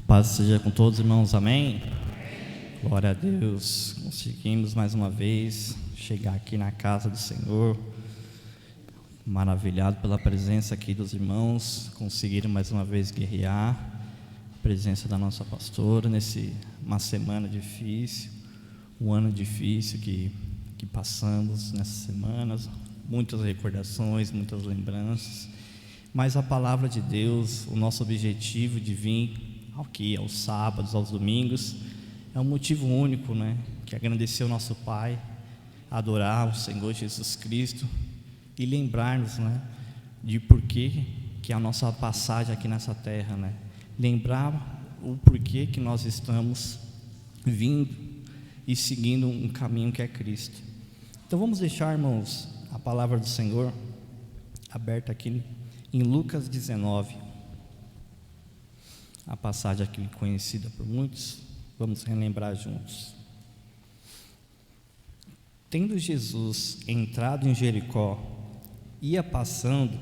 Paz seja com todos, irmãos, amém? Glória a Deus, conseguimos mais uma vez chegar aqui na casa do Senhor, maravilhado pela presença aqui dos irmãos, conseguiram mais uma vez guerrear, a presença da nossa pastora, uma semana difícil, um ano difícil que passamos nessas semanas, muitas recordações, muitas lembranças, mas a palavra de Deus, o nosso objetivo de vir aqui aos sábados, aos domingos, é um motivo único, né? Que é agradecer ao nosso Pai, adorar o Senhor Jesus Cristo e lembrar-nos, né, de porquê que é a nossa passagem aqui nessa terra, né? Lembrar o porquê que nós estamos vindo e seguindo um caminho que é Cristo. Então vamos deixar, irmãos, a palavra do Senhor aberta aqui em Lucas 19. A passagem aqui conhecida por muitos, vamos relembrar juntos. Tendo Jesus entrado em Jericó, ia passando,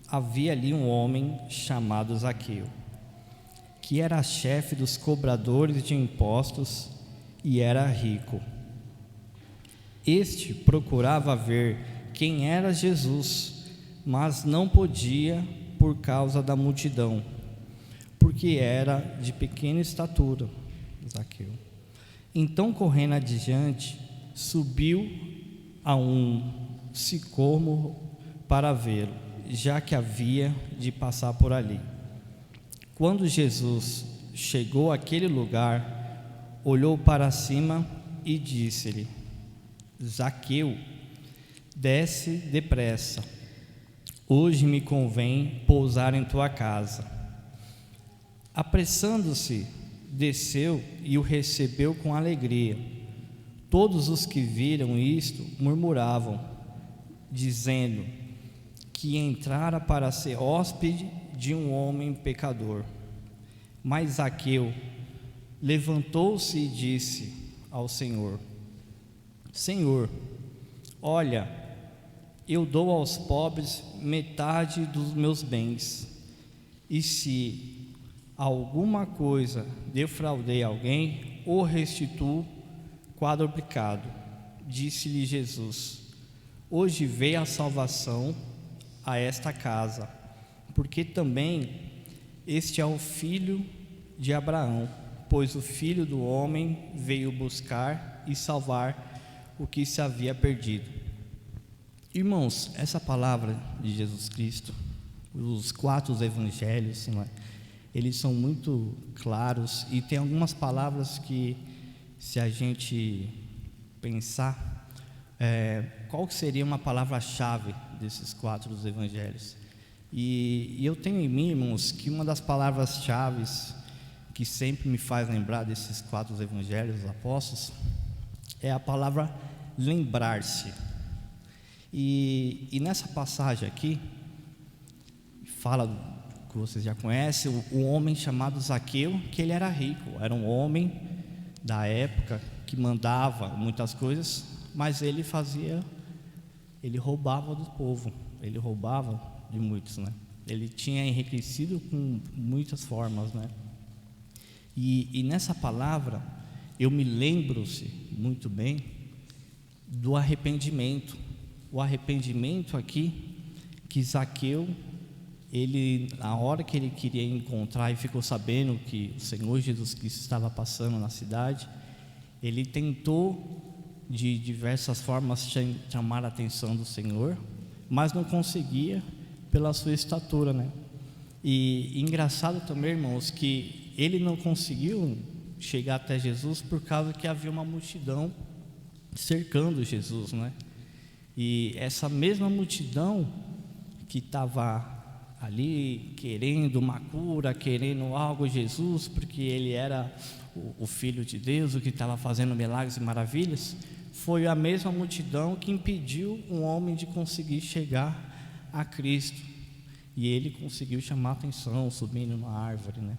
havia ali um homem chamado Zaqueu, que era chefe dos cobradores de impostos e era rico. Este procurava ver quem era Jesus, mas não podia por causa da multidão, porque era de pequena estatura, Zaqueu. Então, correndo adiante, subiu a um sicômoro para vê-lo, já que havia de passar por ali. Quando Jesus chegou àquele lugar, olhou para cima e disse-lhe: Zaqueu, desce depressa, hoje me convém pousar em tua casa. Apressando-se, desceu e o recebeu com alegria. Todos os que viram isto murmuravam, dizendo que entrara para ser hóspede de um homem pecador. Mas Zaqueu levantou-se e disse ao Senhor: Senhor, olha, eu dou aos pobres metade dos meus bens, e se alguma coisa defraudei alguém, o restituo quadruplicado. Disse-lhe Jesus: hoje veio a salvação a esta casa, porque também este é o filho de Abraão, pois o Filho do Homem veio buscar e salvar o que se havia perdido. Irmãos, essa palavra de Jesus Cristo, os 4 evangelhos, não é? Eles são muito claros e tem algumas palavras que, se a gente pensar, qual seria uma palavra-chave desses 4 evangelhos? E eu tenho em mim, irmãos, que uma das palavras-chave que sempre me faz lembrar desses 4 evangelhos, os apóstolos, é a palavra lembrar-se. E nessa passagem aqui, fala que vocês já conhecem, o homem chamado Zaqueu, que ele era rico, era um homem da época que mandava muitas coisas, mas ele roubava do povo, ele roubava de muitos, né? Ele tinha enriquecido com muitas formas, né? E nessa palavra eu me lembro-se muito bem do arrependimento. O arrependimento aqui que Zaqueu, ele, na hora que ele queria encontrar e ficou sabendo que o Senhor Jesus Cristo estava passando na cidade, ele tentou de diversas formas chamar a atenção do Senhor, mas não conseguia pela sua estatura, né? E engraçado também, irmãos, que ele não conseguiu chegar até Jesus por causa que havia uma multidão cercando Jesus, né? E essa mesma multidão que estava ali querendo uma cura, querendo algo, Jesus, porque ele era o Filho de Deus, o que estava fazendo milagres e maravilhas, foi a mesma multidão que impediu um homem de conseguir chegar a Cristo, e ele conseguiu chamar a atenção, subindo numa árvore, né?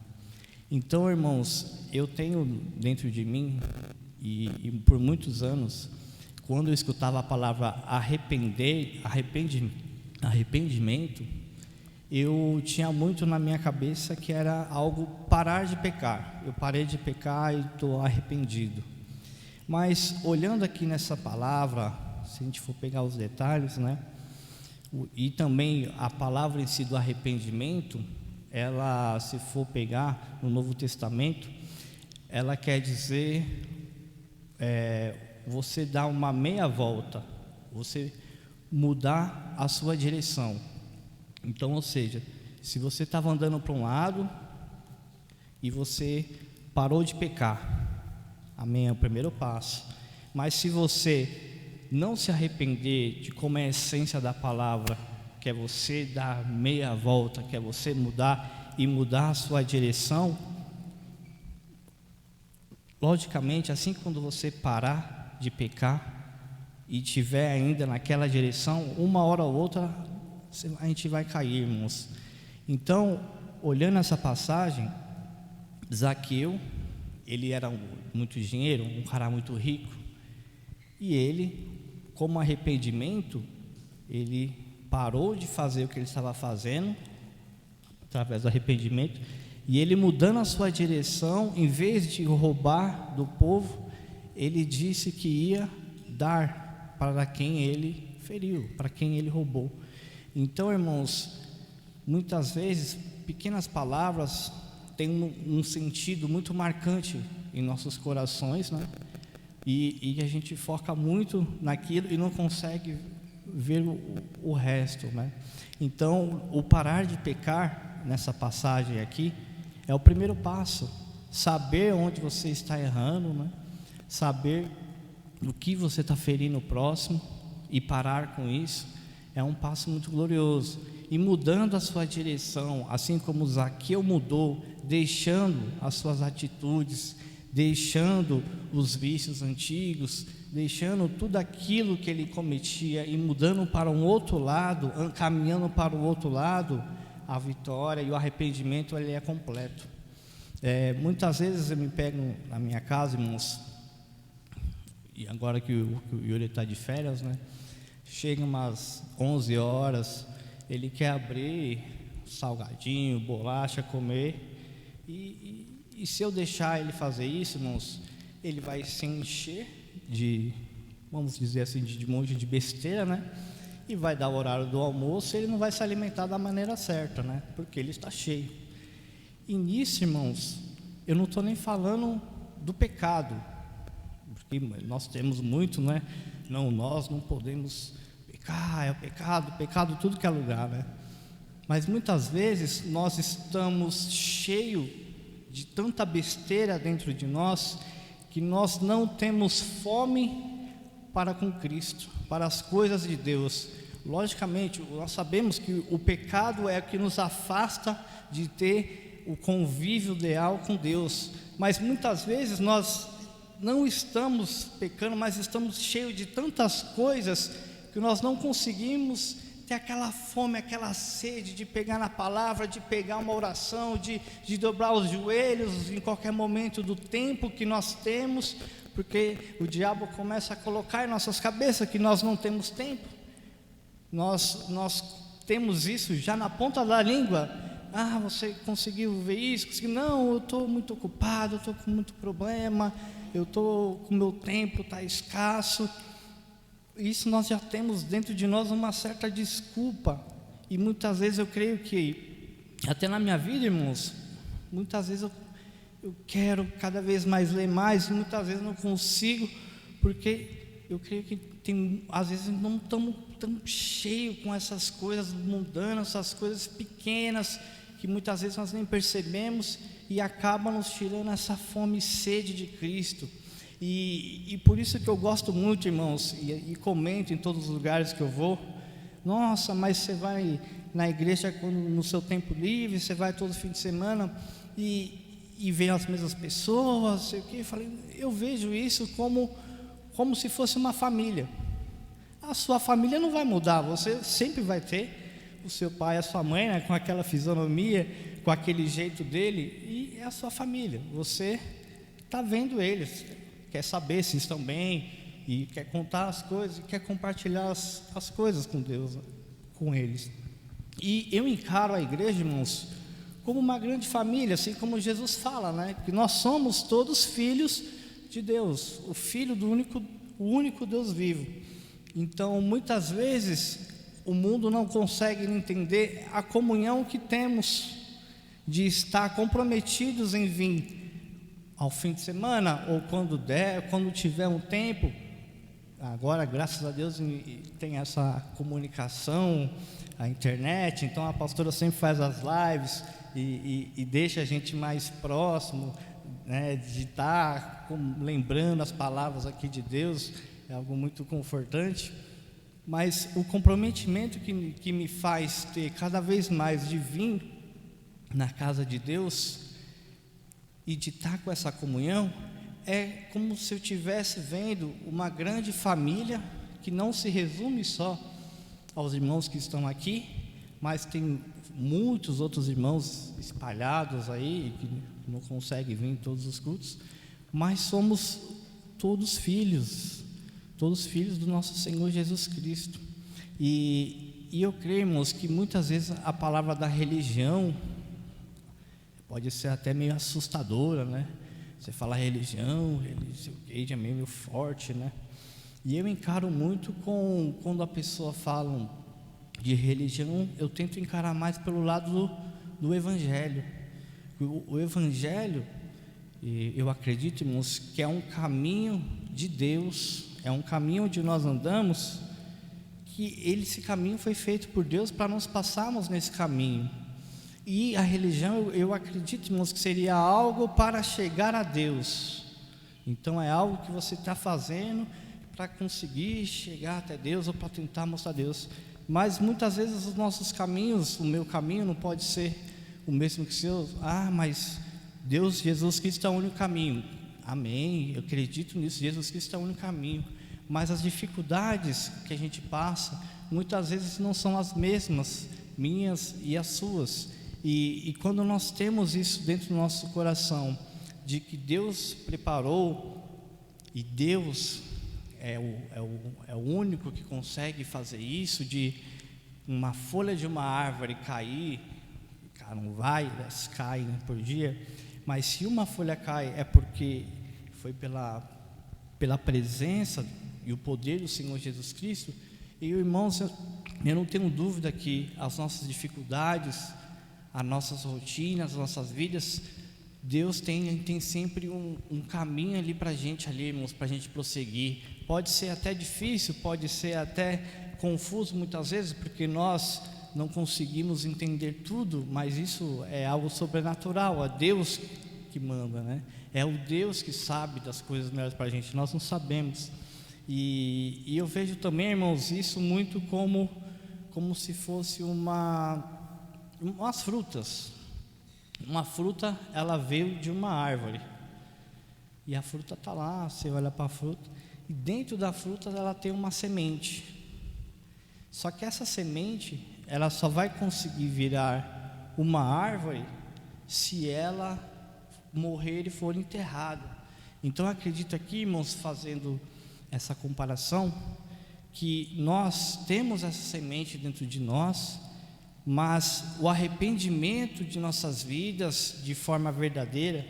Então, irmãos, eu tenho dentro de mim, e por muitos anos, quando eu escutava a palavra arrependimento, eu tinha muito na minha cabeça que era algo parar de pecar. Eu parei de pecar e estou arrependido. Mas olhando aqui nessa palavra, se a gente for pegar os detalhes, né? E também a palavra em si do arrependimento, ela, se for pegar no Novo Testamento, ela quer dizer você dar uma meia volta, você mudar a sua direção. Então, ou seja, se você estava andando para um lado e você parou de pecar, amém, é o primeiro passo. Mas se você não se arrepender de como é a essência da palavra, que é você dar meia volta, que é você mudar e mudar a sua direção, logicamente, assim que quando você parar de pecar e estiver ainda naquela direção, uma hora ou outra a gente vai cair, irmãos. Então, olhando essa passagem, Zaqueu, ele era muito dinheiro, um cara muito rico, e ele, como arrependimento, ele parou de fazer o que ele estava fazendo, através do arrependimento, e ele, mudando a sua direção, em vez de roubar do povo, ele disse que ia dar para quem ele feriu, para quem ele roubou. Então, irmãos, muitas vezes pequenas palavras têm um sentido muito marcante em nossos corações, né? E a gente foca muito naquilo e não consegue ver o resto, né? Então, o parar de pecar nessa passagem aqui é o primeiro passo. Saber onde você está errando, né? Saber o que você está ferindo o próximo e parar com isso é um passo muito glorioso. E mudando a sua direção, assim como Zaqueu mudou, deixando as suas atitudes, deixando os vícios antigos, deixando tudo aquilo que ele cometia e mudando para um outro lado, caminhando para o outro lado, a vitória e o arrependimento ele é completo. Muitas vezes eu me pego na minha casa, irmãos, e agora que o Yuri está de férias, né? Chega umas 11 horas, ele quer abrir salgadinho, bolacha, comer, e se eu deixar ele fazer isso, irmãos, ele vai se encher de, vamos dizer assim, de um monte de besteira, né? E vai dar o horário do almoço, ele não vai se alimentar da maneira certa, né? Porque ele está cheio. E nisso, irmãos, eu não estou nem falando do pecado, porque nós temos muito, né? Não, nós não podemos pecar, é o pecado tudo que é lugar, né? Mas muitas vezes nós estamos cheios de tanta besteira dentro de nós, que nós não temos fome para com Cristo, para as coisas de Deus. Logicamente, nós sabemos que o pecado é o que nos afasta de ter o convívio ideal com Deus, mas muitas vezes nós não estamos pecando, mas estamos cheios de tantas coisas que nós não conseguimos ter aquela fome, aquela sede de pegar na palavra, de pegar uma oração, de dobrar os joelhos em qualquer momento do tempo que nós temos, porque o diabo começa a colocar em nossas cabeças que nós não temos tempo. Nós temos isso já na ponta da língua. Ah, você conseguiu ver isso? Não, eu estou muito ocupado, eu estou com muito problema, eu estou com meu tempo, está escasso. Isso nós já temos dentro de nós uma certa desculpa. E muitas vezes eu creio que, até na minha vida, irmãos, muitas vezes eu quero cada vez mais ler mais, e muitas vezes não consigo, porque eu creio que às vezes não estamos tão cheios com essas coisas mundanas, essas coisas pequenas, que muitas vezes nós nem percebemos, e acaba nos tirando essa fome e sede de Cristo. E por isso que eu gosto muito, irmãos, e comento em todos os lugares que eu vou. Nossa, mas você vai na igreja no seu tempo livre, você vai todo fim de semana e vê as mesmas pessoas, sei o quê. Eu vejo isso como se fosse uma família. A sua família não vai mudar, você sempre vai ter o seu pai e a sua mãe, né, com aquela fisionomia, com aquele jeito dele, e é a sua família. Você está vendo eles, quer saber se estão bem, e quer contar as coisas, e quer compartilhar as coisas com Deus, com eles. E eu encaro a igreja, irmãos, como uma grande família, assim como Jesus fala, né? Que nós somos todos filhos de Deus, o filho do único Deus vivo. Então, muitas vezes, o mundo não consegue entender a comunhão que temos de estar comprometidos em vir ao fim de semana, ou quando der, quando tiver um tempo. Agora, graças a Deus, tem essa comunicação, a internet, então a pastora sempre faz as lives e deixa a gente mais próximo, né, de estar lembrando as palavras aqui de Deus, é algo muito confortante. Mas o comprometimento que me faz ter cada vez mais de vir na casa de Deus e de estar com essa comunhão, é como se eu estivesse vendo uma grande família, que não se resume só aos irmãos que estão aqui, mas tem muitos outros irmãos espalhados aí, que não conseguem vir em todos os cultos, mas somos todos filhos do nosso Senhor Jesus Cristo. E eu creio, irmãos, que muitas vezes a palavra da religião pode ser até meio assustadora, né? Você fala religião, igreja é meio forte, né? E eu encaro muito quando a pessoa fala de religião, eu tento encarar mais pelo lado do Evangelho. O Evangelho, eu acredito, irmãos, que é um caminho de Deus, é um caminho onde nós andamos, que esse caminho foi feito por Deus para nós passarmos nesse caminho. E a religião, eu acredito, irmãos, que seria algo para chegar a Deus. Então é algo que você está fazendo para conseguir chegar até Deus, ou para tentar mostrar a Deus. Mas muitas vezes os nossos caminhos, o meu caminho não pode ser o mesmo que o seu. Mas Deus, Jesus Cristo é o único caminho. Amém, eu acredito nisso, Jesus Cristo é o único caminho. Mas as dificuldades que a gente passa, muitas vezes não são as mesmas, minhas e as suas. E quando nós temos isso dentro do nosso coração, de que Deus preparou, e Deus é o único que consegue fazer isso, de uma folha de uma árvore cair, não vai, cai, né, por dia, mas se uma folha cai é porque foi pela presença e o poder do Senhor Jesus Cristo. E irmãos, eu não tenho dúvida que as nossas dificuldades, as nossas rotinas, as nossas vidas, Deus tem sempre um caminho ali para a gente, irmãos, para a gente prosseguir. Pode ser até difícil, pode ser até confuso muitas vezes, porque nós não conseguimos entender tudo, mas isso é algo sobrenatural, é Deus que manda, né? É o Deus que sabe das coisas melhores para a gente, nós não sabemos. E eu vejo também, irmãos, isso muito como se fosse umas frutas. Uma fruta, ela veio de uma árvore, e a fruta está lá, você olha para a fruta, e dentro da fruta ela tem uma semente. Só que essa semente, ela só vai conseguir virar uma árvore se ela morrer e for enterrada. Então eu acredito aqui, irmãos, fazendo essa comparação, que nós temos essa semente dentro de nós, mas o arrependimento de nossas vidas de forma verdadeira,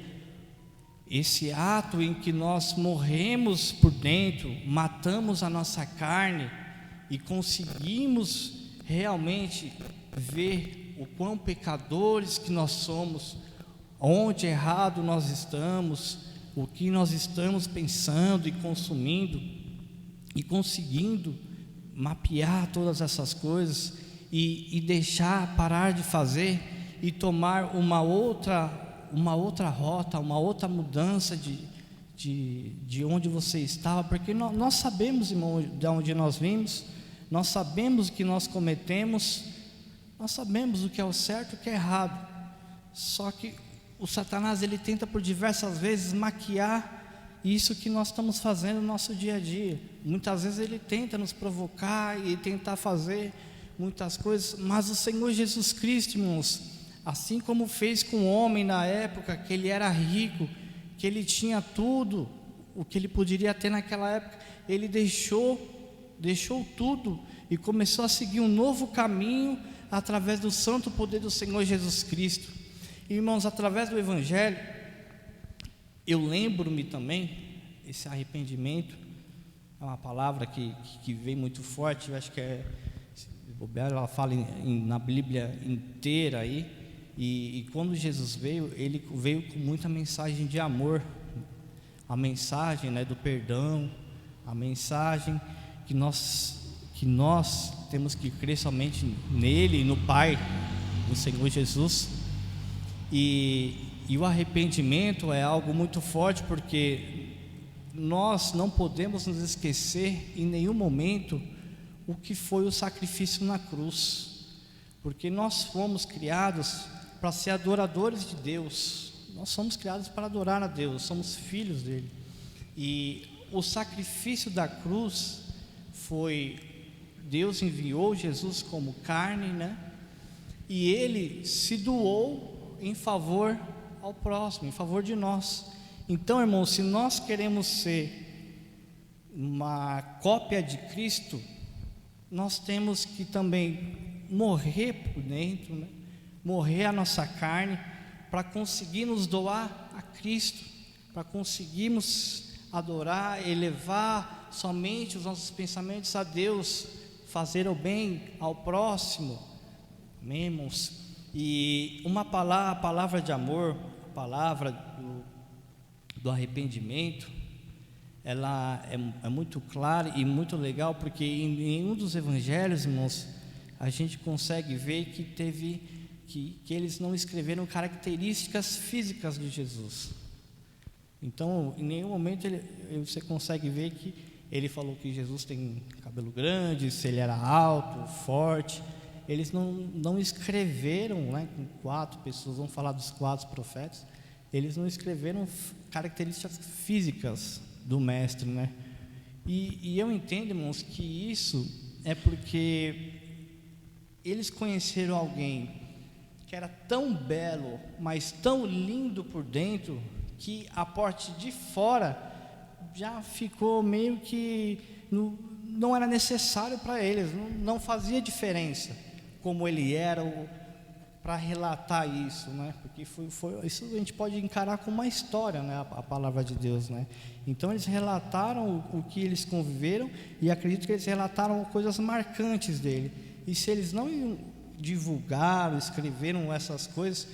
esse ato em que nós morremos por dentro, matamos a nossa carne e conseguimos realmente ver o quão pecadores que nós somos, onde errado nós estamos, o que nós estamos pensando e consumindo, e conseguindo mapear todas essas coisas e deixar, parar de fazer e tomar uma outra rota, uma outra mudança de onde você estava, porque nós sabemos, irmão, de onde nós vimos, nós sabemos o que nós cometemos, nós sabemos o que é o certo e o que é errado. Só que o Satanás, ele tenta por diversas vezes maquiar isso que nós estamos fazendo no nosso dia a dia. Muitas vezes ele tenta nos provocar e tentar fazer muitas coisas, mas o Senhor Jesus Cristo, irmãos, assim como fez com o homem na época, que ele era rico, que ele tinha tudo o que ele poderia ter naquela época, ele deixou tudo e começou a seguir um novo caminho através do santo poder do Senhor Jesus Cristo. Irmãos, através do Evangelho, eu lembro-me também, esse arrependimento é uma palavra que vem muito forte, eu acho que ela fala na Bíblia inteira aí, e quando Jesus veio, ele veio com muita mensagem de amor, a mensagem, né, do perdão, a mensagem que nós temos que crer somente nele, no Pai, no Senhor Jesus. E o arrependimento é algo muito forte, porque nós não podemos nos esquecer em nenhum momento o que foi o sacrifício na cruz, porque nós fomos criados para ser adoradores de Deus, nós somos criados para adorar a Deus, somos filhos dele. E o sacrifício da cruz foi, Deus enviou Jesus como carne, né? E ele se doou em favor ao próximo, em favor de nós. Então, irmãos, se nós queremos ser uma cópia de Cristo, nós temos que também morrer por dentro, né? Morrer a nossa carne, para conseguir nos doar a Cristo, para conseguirmos adorar, elevar somente os nossos pensamentos a Deus, fazer o bem ao próximo. Amém, irmãos? E a palavra de amor, a palavra do arrependimento, ela é muito clara e muito legal, porque em um dos evangelhos, irmãos, a gente consegue ver que eles não escreveram características físicas de Jesus. Então, em nenhum momento você consegue ver que ele falou que Jesus tem cabelo grande, se ele era alto, forte. Eles não escreveram, né, com 4 pessoas, vamos falar dos 4 profetas, eles não escreveram características físicas do mestre, né? E eu entendo, irmãos, que isso é porque eles conheceram alguém que era tão belo, mas tão lindo por dentro, que a parte de fora já ficou meio que não era necessário para eles, não fazia diferença como ele era, para relatar isso, né? Porque isso a gente pode encarar como uma história, né? A palavra de Deus, né? Então eles relataram o que eles conviveram, e acredito que eles relataram coisas marcantes dele. E se eles não divulgaram, escreveram essas coisas,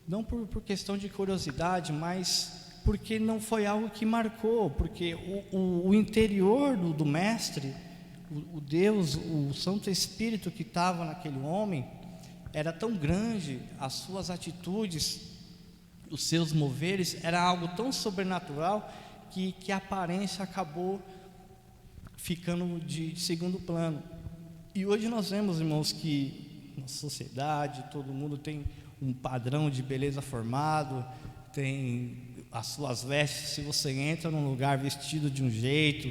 não por questão de curiosidade, mas porque não foi algo que marcou, porque o interior do mestre, o Deus, o Santo Espírito que estava naquele homem, era tão grande, as suas atitudes, os seus moveres, era algo tão sobrenatural, que a aparência acabou ficando de segundo plano. E hoje nós vemos, irmãos, que na sociedade todo mundo tem um padrão de beleza formado, tem as suas vestes. Se você entra num lugar vestido de um jeito,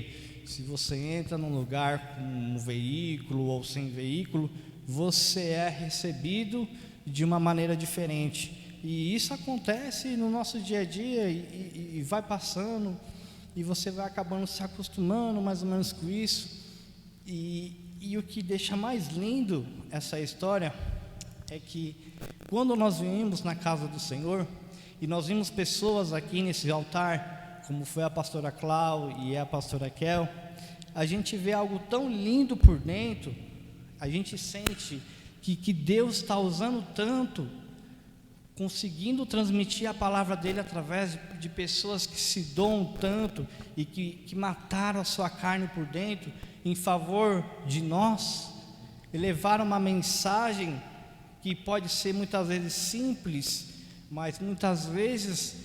se você entra num lugar com um veículo ou sem veículo, você é recebido de uma maneira diferente. E isso acontece no nosso dia a dia, e vai passando, e você vai acabando se acostumando mais ou menos com isso. E o que deixa mais lindo essa história é que quando nós viemos na casa do Senhor, e nós vimos pessoas aqui nesse altar, como foi a pastora Clau e a pastora Kel, a gente vê algo tão lindo por dentro, a gente sente que Deus está usando tanto, conseguindo transmitir a palavra dele através de pessoas que se doam tanto e que mataram a sua carne por dentro em favor de nós, e levaram uma mensagem que pode ser muitas vezes simples, mas muitas vezes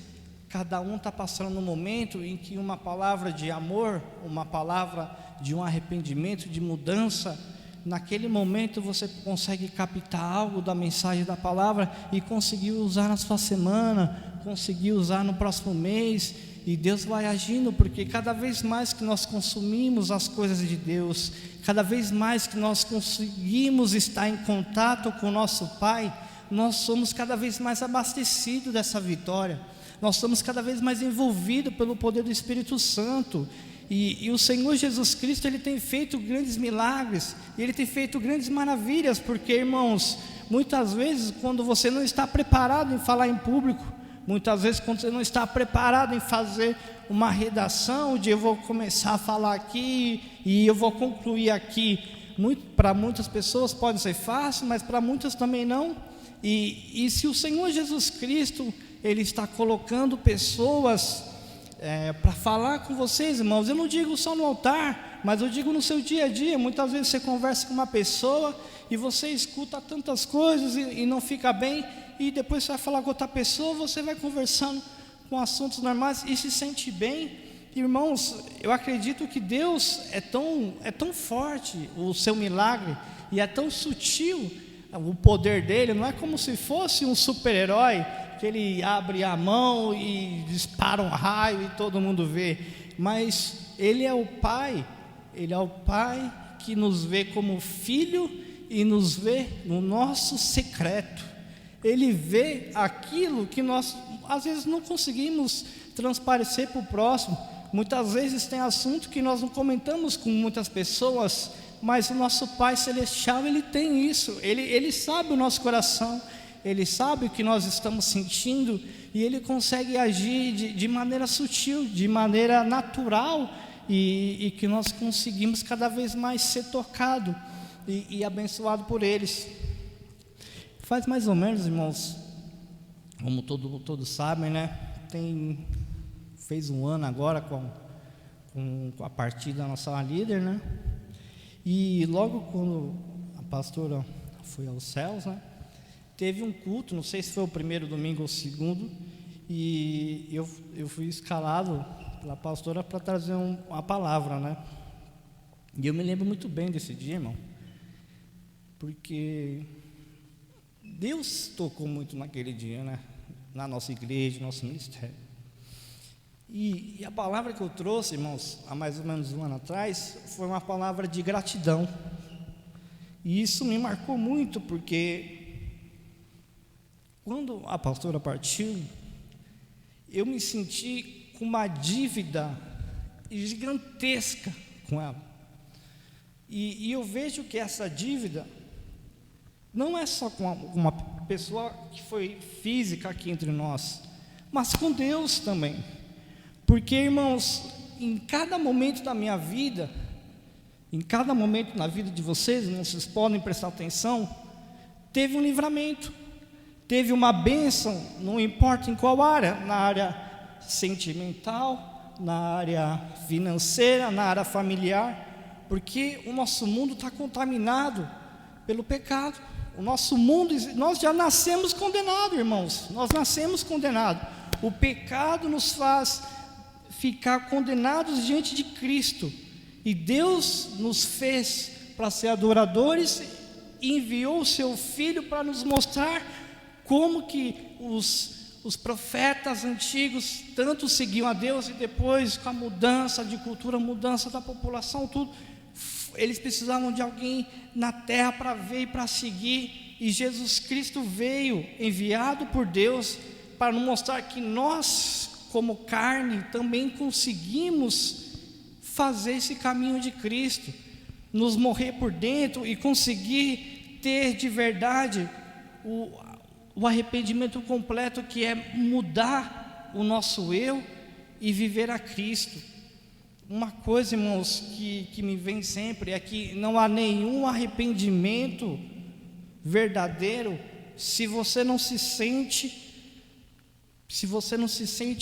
cada um está passando um momento em que uma palavra de amor, uma palavra de um arrependimento, de mudança, naquele momento você consegue captar algo da mensagem da palavra e conseguir usar na sua semana, conseguir usar no próximo mês, e Deus vai agindo, porque cada vez mais que nós consumimos as coisas de Deus, cada vez mais que nós conseguimos estar em contato com o nosso Pai, nós somos cada vez mais abastecidos dessa vitória, nós somos cada vez mais envolvidos pelo poder do Espírito Santo. E o Senhor Jesus Cristo, Ele tem feito grandes milagres, e Ele tem feito grandes maravilhas, porque, irmãos, muitas vezes quando você não está preparado em falar em público, muitas vezes quando você não está preparado em fazer uma redação, de eu vou começar a falar aqui, e eu vou concluir aqui, para muitas pessoas pode ser fácil, mas para muitas também não. E se o Senhor Jesus Cristo, Ele está colocando pessoas para falar com vocês, irmãos, eu não digo só no altar, mas eu digo no seu dia a dia. Muitas vezes você conversa com uma pessoa e você escuta tantas coisas e não fica bem, e depois você vai falar com outra pessoa, você vai conversando com assuntos normais e se sente bem. Irmãos, eu acredito que Deus é tão forte, o seu milagre, e é tão sutil o poder dele. Não é como se fosse um super-herói que ele abre a mão e dispara um raio e todo mundo vê, mas Ele é o Pai, Ele é o Pai que nos vê como filho e nos vê no nosso secreto. Ele vê aquilo que nós às vezes não conseguimos transparecer para o próximo. Muitas vezes tem assunto que nós não comentamos com muitas pessoas, mas o nosso Pai Celestial, Ele tem isso, Ele sabe o nosso coração, Ele sabe o que nós estamos sentindo, e Ele consegue agir de maneira sutil, de maneira natural, e que nós conseguimos cada vez mais ser tocado e abençoado por eles. Faz mais ou menos, irmãos, como todos sabem, né? Fez um ano agora com a partida da nossa líder, né? E logo quando a pastora foi aos céus, né, teve um culto, não sei se foi o primeiro domingo ou o segundo, e eu fui escalado pela pastora para trazer uma palavra, né? E eu me lembro muito bem desse dia, irmão, porque Deus tocou muito naquele dia, né? Na nossa igreja, no nosso ministério. E a palavra que eu trouxe, irmãos, há mais ou menos um ano atrás, foi uma palavra de gratidão. E isso me marcou muito, porque quando a pastora partiu, eu me senti com uma dívida gigantesca com ela. E eu vejo que essa dívida não é só com uma pessoa que foi física aqui entre nós, mas com Deus também. Porque, irmãos, em cada momento da minha vida, em cada momento na vida de vocês, vocês podem prestar atenção, teve um livramento, teve uma bênção, não importa em qual área, na área sentimental, na área financeira, na área familiar, porque o nosso mundo está contaminado pelo pecado. O nosso mundo, nós já nascemos condenados, irmãos, nós nascemos condenados. O pecado nos faz ficar condenados diante de Cristo, e Deus nos fez para ser adoradores, e enviou o seu Filho para nos mostrar como que os profetas antigos tanto seguiam a Deus, e depois com a mudança de cultura, mudança da população, tudo, eles precisavam de alguém na terra para ver e para seguir, e Jesus Cristo veio, enviado por Deus, para nos mostrar que nós, como carne, também conseguimos fazer esse caminho de Cristo, nos morrer por dentro e conseguir ter de verdade o arrependimento completo, que é mudar o nosso eu e viver a Cristo. Uma coisa, irmãos, que me vem sempre é que não há nenhum arrependimento verdadeiro se você não se sente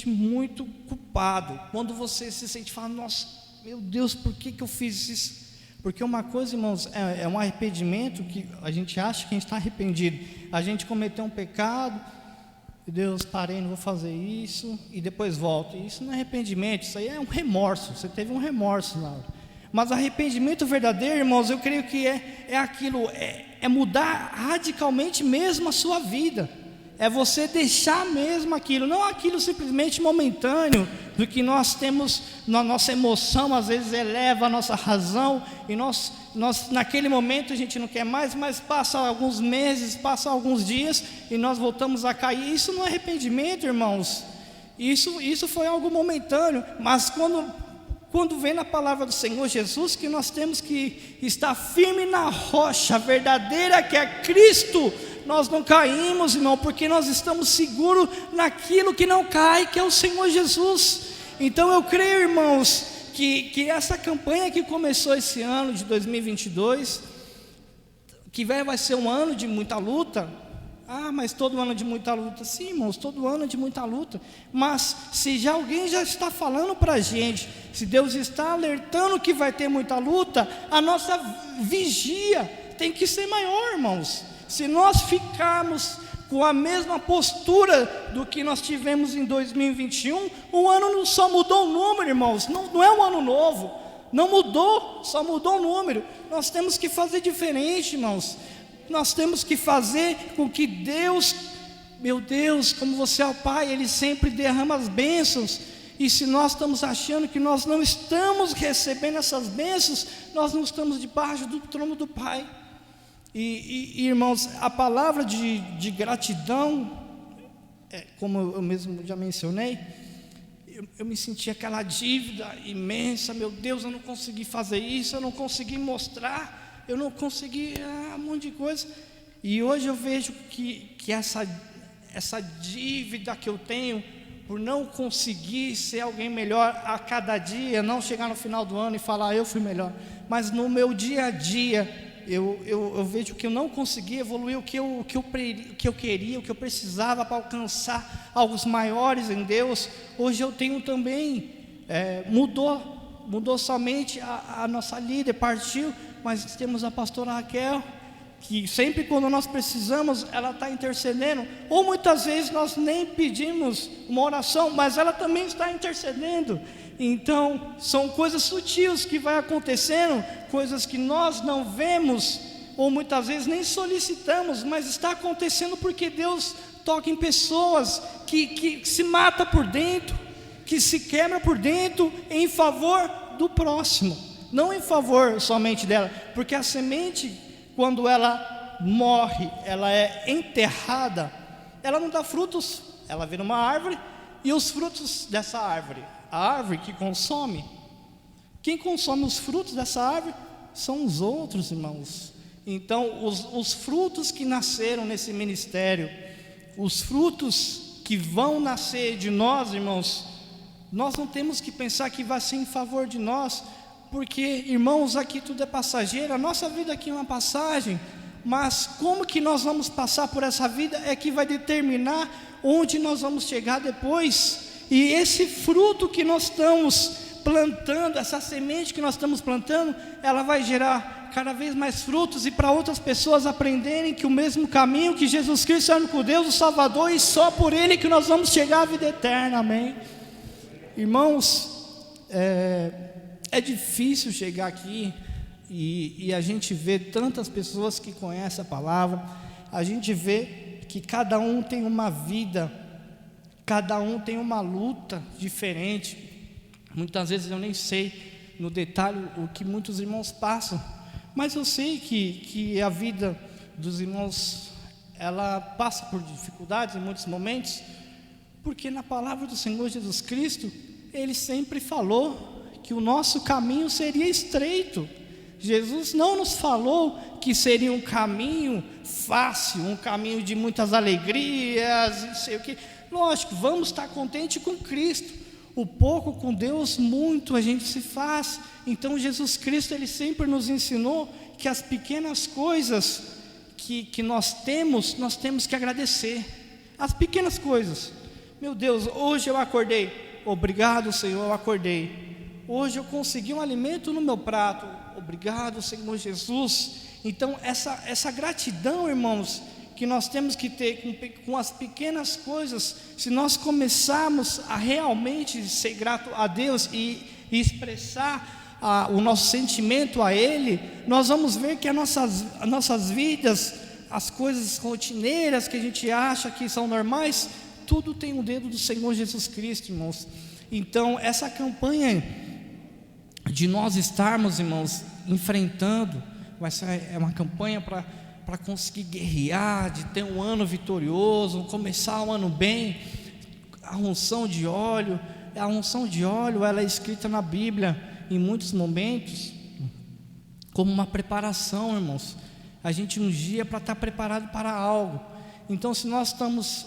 muito culpado, quando você se sente falando, nossa, meu Deus, por que eu fiz isso? Porque uma coisa, irmãos, é um arrependimento que a gente acha que a gente está arrependido, a gente cometeu um pecado, Deus, parei, não vou fazer isso, e depois volto. Isso não é arrependimento, isso aí é um remorso, você teve um remorso na hora. Mas arrependimento verdadeiro, irmãos, eu creio que é aquilo, é mudar radicalmente mesmo a sua vida, é você deixar mesmo aquilo, não aquilo simplesmente momentâneo, do que nós temos na nossa emoção, às vezes eleva a nossa razão, e nós naquele momento a gente não quer mais, mas passa alguns meses, passa alguns dias, e nós voltamos a cair. Isso não é arrependimento, irmãos, isso foi algo momentâneo, mas quando vem na palavra do Senhor Jesus, que nós temos que estar firme na rocha verdadeira que é Cristo, nós não caímos, irmão, porque nós estamos seguros naquilo que não cai, que é o Senhor Jesus. Então eu creio, irmãos, que essa campanha que começou esse ano de 2022, que vai ser um ano de muita luta. Mas todo ano é de muita luta. Sim, irmãos, todo ano é de muita luta. Mas se alguém já está falando para a gente, se Deus está alertando que vai ter muita luta, a nossa vigia tem que ser maior, irmãos. Se nós ficarmos com a mesma postura do que nós tivemos em 2021, o ano só mudou o número, irmãos. Não é um ano novo, não mudou, só mudou o número. Nós temos que fazer diferente, irmãos. Nós temos que fazer com que Deus, meu Deus, como você é o Pai, Ele sempre derrama as bênçãos. E se nós estamos achando que nós não estamos recebendo essas bênçãos, nós não estamos debaixo do trono do Pai. E irmãos, a palavra de gratidão, como eu mesmo já mencionei, eu me senti aquela dívida imensa. Meu Deus, eu não consegui fazer isso, eu não consegui mostrar, eu não consegui um monte de coisa. E hoje eu vejo que essa dívida que eu tenho, por não conseguir ser alguém melhor a cada dia, não chegar no final do ano e falar eu fui melhor, mas no meu dia a dia eu vejo que eu não consegui evoluir o que eu queria, o que eu precisava para alcançar algo maiores em Deus. Hoje eu tenho também, mudou somente a nossa líder, partiu, mas temos a pastora Raquel, que sempre quando nós precisamos, ela está intercedendo, ou muitas vezes nós nem pedimos uma oração, mas ela também está intercedendo. Então, são coisas sutis que vai acontecendo, coisas que nós não vemos, ou muitas vezes nem solicitamos, mas está acontecendo porque Deus toca em pessoas que se mata por dentro, que se quebra por dentro em favor do próximo, não em favor somente dela, porque a semente, quando ela morre, ela é enterrada, ela não dá frutos, ela vira uma árvore, e os frutos dessa árvore, a árvore que consome, quem consome os frutos dessa árvore são os outros, irmãos. Então os frutos que nasceram nesse ministério, os frutos que vão nascer de nós, irmãos, nós não temos que pensar que vai ser em favor de nós, porque, irmãos, aqui tudo é passageiro, a nossa vida aqui é uma passagem, mas como que nós vamos passar por essa vida é que vai determinar onde nós vamos chegar depois. E esse fruto que nós estamos plantando, essa semente que nós estamos plantando, ela vai gerar cada vez mais frutos, e para outras pessoas aprenderem que o mesmo caminho, que Jesus Cristo é o único Deus, o Salvador, e só por Ele que nós vamos chegar à vida eterna, amém? Irmãos, é difícil chegar aqui e a gente vê tantas pessoas que conhecem a palavra, a gente vê que cada um tem uma vida, cada um tem uma luta diferente. Muitas vezes eu nem sei no detalhe o que muitos irmãos passam, mas eu sei que a vida dos irmãos, ela passa por dificuldades em muitos momentos, porque na palavra do Senhor Jesus Cristo, Ele sempre falou que o nosso caminho seria estreito. Jesus não nos falou que seria um caminho fácil, um caminho de muitas alegrias, não sei o que. Lógico, vamos estar contente com Cristo. O pouco com Deus, muito a gente se faz. Então Jesus Cristo, Ele sempre nos ensinou que as pequenas coisas que nós temos que agradecer. As pequenas coisas. Meu Deus, hoje eu acordei, obrigado Senhor, eu acordei. Hoje eu consegui um alimento no meu prato, obrigado Senhor Jesus. Então essa gratidão, irmãos, que nós temos que ter com as pequenas coisas, se nós começarmos a realmente ser grato a Deus e expressar o nosso sentimento a Ele, nós vamos ver que as nossas vidas, as coisas rotineiras que a gente acha que são normais, tudo tem o dedo do Senhor Jesus Cristo, irmãos. Então essa campanha de nós estarmos, irmãos, enfrentando, é uma campanha para conseguir guerrear, de ter um ano vitorioso, começar um ano bem, a unção de óleo, a unção de óleo, ela é escrita na Bíblia em muitos momentos como uma preparação, irmãos. A gente ungia para estar preparado para algo. Então, se nós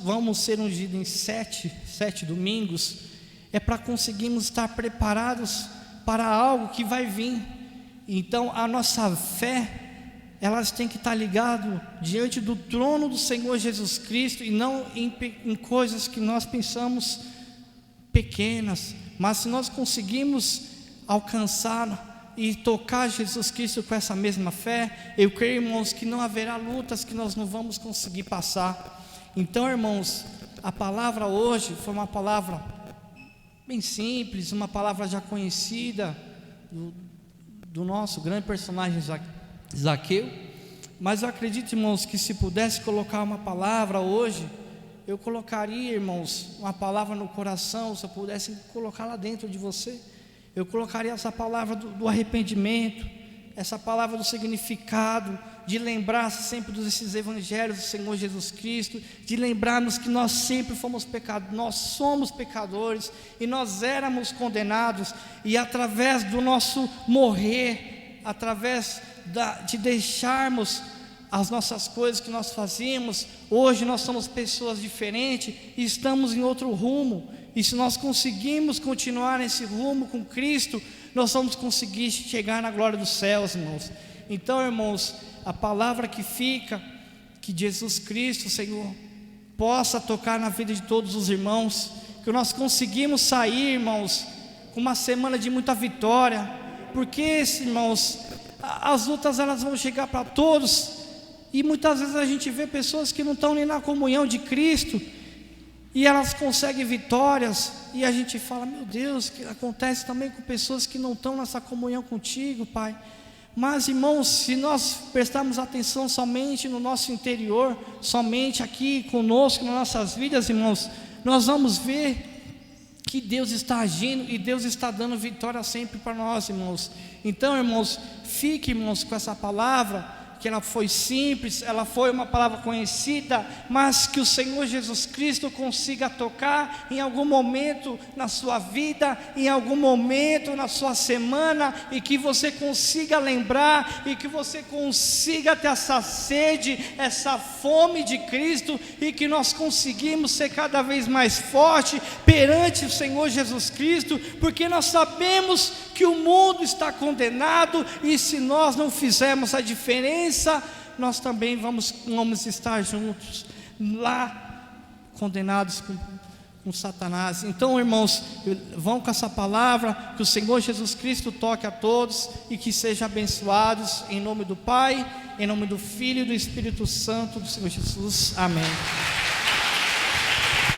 vamos ser ungidos em sete domingos, é para conseguirmos estar preparados para algo que vai vir. Então, a nossa fé, elas têm que estar ligadas diante do trono do Senhor Jesus Cristo, e não em coisas que nós pensamos pequenas. Mas se nós conseguimos alcançar e tocar Jesus Cristo com essa mesma fé, eu creio, irmãos, que não haverá lutas que nós não vamos conseguir passar. Então, irmãos, a palavra hoje foi uma palavra bem simples, uma palavra já conhecida do nosso grande personagem Zaqueu. Mas eu acredito, irmãos, que se pudesse colocar uma palavra hoje, eu colocaria, irmãos, uma palavra no coração. Se eu pudesse colocar lá dentro de você, eu colocaria essa palavra do arrependimento, essa palavra do significado, de lembrar sempre desses evangelhos do Senhor Jesus Cristo, de lembrarmos que nós sempre fomos pecadores, nós somos pecadores, e nós éramos condenados, e através do nosso morrer, através de deixarmos as nossas coisas que nós fazíamos, hoje nós somos pessoas diferentes e estamos em outro rumo. E se nós conseguimos continuar nesse rumo com Cristo, nós vamos conseguir chegar na glória dos céus, irmãos. Então, irmãos, a palavra que fica, que Jesus Cristo, Senhor, possa tocar na vida de todos os irmãos, que nós conseguimos sair, irmãos, com uma semana de muita vitória, porque, irmãos, as lutas elas vão chegar para todos, e muitas vezes a gente vê pessoas que não estão nem na comunhão de Cristo, e elas conseguem vitórias, e a gente fala, meu Deus, que acontece também com pessoas que não estão nessa comunhão contigo, Pai. Mas, irmãos, se nós prestarmos atenção somente no nosso interior, somente aqui conosco, nas nossas vidas, irmãos, nós vamos ver que Deus está agindo e Deus está dando vitória sempre para nós, irmãos. Então, irmãos, fique, irmãos, com essa palavra, que ela foi simples, ela foi uma palavra conhecida, mas que o Senhor Jesus Cristo consiga tocar em algum momento na sua vida, em algum momento na sua semana, e que você consiga lembrar, e que você consiga ter essa sede, essa fome de Cristo, e que nós conseguimos ser cada vez mais forte perante o Senhor Jesus Cristo, porque nós sabemos que o mundo está condenado, e se nós não fizermos a diferença, nós também vamos estar juntos lá, condenados com Satanás. Então, irmãos, vão com essa palavra, que o Senhor Jesus Cristo toque a todos e que sejam abençoados, em nome do Pai, em nome do Filho e do Espírito Santo do Senhor Jesus. Amém.